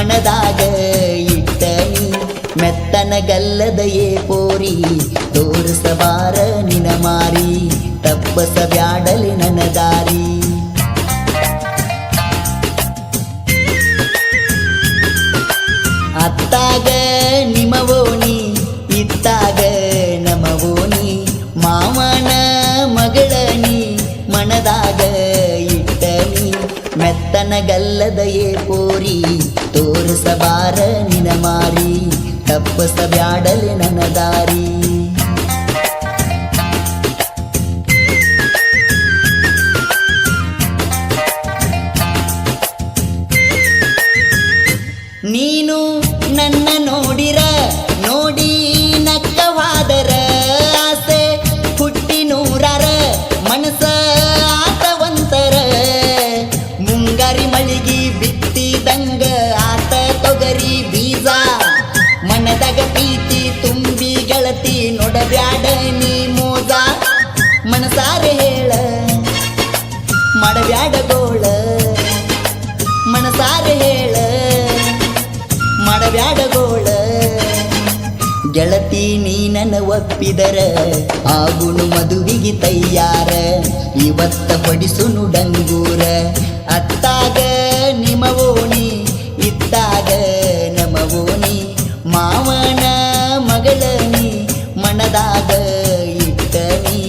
ಮನದಾಗ ಇಟ್ಟನಿ ಮೆತ್ತನಗಲ್ಲದ ಏ ಪೋರಿ ತೋರಿಸಬಾರ ನಿನ ಮಾರಿ ತಪ್ಪಸಬ್ಯಾಡಲಿ ನನ್ನ ದಾರಿ ಅತ್ತಾಗ ನಿಮವೋನಿ ಇತ್ತಾಗ ನಮವೋನಿ ಮಾವನ ಮಗಳನಿ ಮನದಾಗ ಇಟ್ಟನಿ ಮೆತ್ತನಗಲ್ಲದ ಏ ಪೋರಿ ತೋರಿಸಬಾರ ನಿನ ಮಾರಿ ತಪ್ಪಸಬ್ಯಾಡಲಿ ನನ್ನ ದಾರಿ ನೀನು ನನ್ನ ನೋಡಿರ ನೋಡಿ ನಕ್ಕವಾದರ ಆಸೆ ಹುಟ್ಟಿ ನೂರಾರ ಮನಸ ಆತವಂತರ ಮುಂಗಾರಿ ಮಳಿಗಿ ಬಿತ್ತಿದಂಗ ಆತ ತೊಗರಿ ಬೀಜ ಮನದಾಗ ಪ್ರೀತಿ ತುಂಬಿ ಗೆಳತಿ ನೋಡಬ್ಯಾಡ ನೀ ಮೋಜ ಮನಸಾರೆ ಹೇಳ ಮಾಡಬ್ಯಾಡ ಗೋಳ ಮನಸಾರೆ ಹೇಳ ಮಾಡಬ್ಯಾಡ ಗೋಳ ಗೆಳತಿ ನೀ ನನ್ನ ಒಪ್ಪಿದರ ಆಗುನು ಮದುವಿಗೆ ತಯ್ಯಾರ ಇವತ್ತ ಹೊಡಿಸುನು ಡಂಗೂರ ಅತ್ತಾಗ ನಿಮವೋಣಿ ಇತ್ತಾಗ ನಮವೋಣಿ ಮಾವನ ಮಗಳನಿ ಮನದಾಗ ಇಟ್ಟನಿ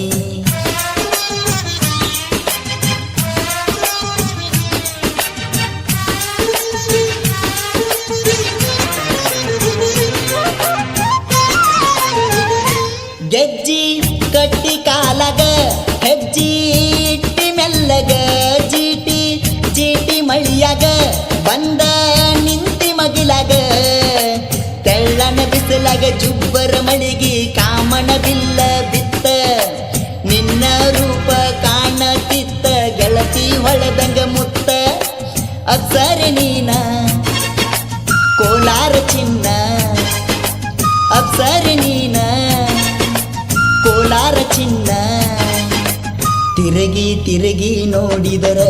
ಗೆಜ್ಜಿ ಕಟ್ಟಿ ಕಾಲಗ ಹೆಜ್ಜಿ ಇಟ್ಟಿ ಮೆಲ್ಲಗ ಜೀಟಿ ಜೀಟಿ ಮಳಿಯಾಗ ಬಂದ ನಿಂತಿ ಮಗಿಲಾಗ ತೆಳ್ಳನ ಬಿಸಿಲಾಗ ಜುಬ್ಬರ ಮಳಿಗಿ ಕಾಮನ ಬಿಲ್ಲ ಬಿತ್ತ ನಿನ್ನ ರೂಪ ಕಾಣತಿತ್ತ ಗೆಳತಿ ಹೊಳೆದಂಗ ಮುತ್ತ ಅಪ್ಸರೆ ನೀನ ಕೋಲಾರ ಚಿನ್ನ ಅಪ್ಸರೆ ನೀನ ಕೋಲಾರ ಚಿನ್ನ ತಿರುಗಿ ತಿರುಗಿ ನೋಡಿದರ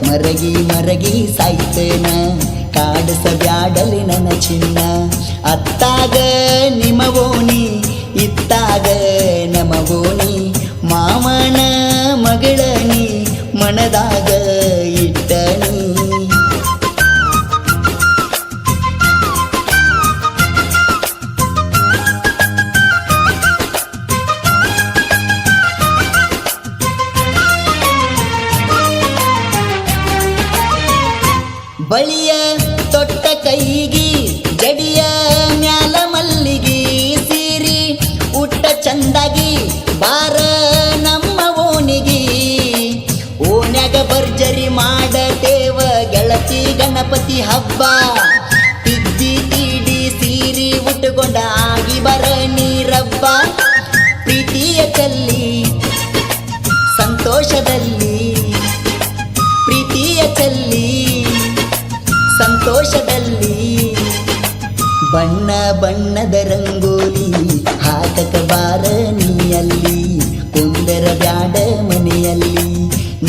ಮರಗಿ ಮರಗಿ ಸಾಯ್ತೇನ ಕಾಡಿಸಬ್ಯಾಡಲಿ ನನ್ನ ಚಿನ್ನ ಅತ್ತಾಗ ನಿಮವೋಣಿ ಇತ್ತಾಗ ನಮವೋಣಿ ಮಾವನ ಮಗಳನಿ ಮನದಾಗ ಇಟ್ಟನಿ ಬಳಿಯ ತೊಟ್ಟ ಕೈಗಿ ಜಡಿಯ ಮ್ಯಾಲ ಮಲ್ಲಿಗಿ ಸೀರಿ ಉಟ್ಟ ಚಂದಾಗಿ ಬಾರ ನಮ್ಮ ಓಣಿಗಿ ಓಣ್ಯಾಗ ಭರ್ಜರಿ ಮಾಡತೇವ ಗೆಳತಿ ಗಣಪತಿ ಹಬ್ಬ ತಿದ್ದಿ ತೀಡಿ ಸೀರಿ ಉಟ್ಟುಕೊಂಡ ಆಗಿ ಬರ ನೀರಬ್ಬ ಪ್ರೀತಿಯ ಚಲ್ಲಿ ಸಂತೋಷದಲ್ಲಿ ಪ್ರೀತಿಯ ಚಲ್ಲಿ ಸಂತೋಷದಲ್ಲಿ ಬಣ್ಣ ಬಣ್ಣದ ರಂಗೋಲಿ ಹಾಕಕ ಬಾರ ನೀಯಲ್ಲಿ ಕುಂದರ ಬ್ಯಾಡ ಮನೆಯಲ್ಲಿ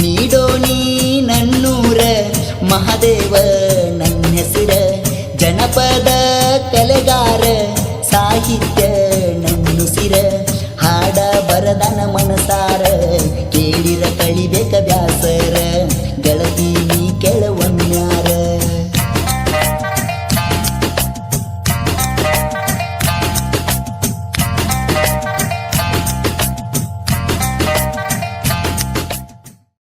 ನೀಡೋ ನೀ ನನ್ನೂರ ಮಹಾದೇವ ನನ್ನ ಹೆಸರ ಜನಪದ ಕಲೆಗಾರ ಸಾಹಿತ್ಯ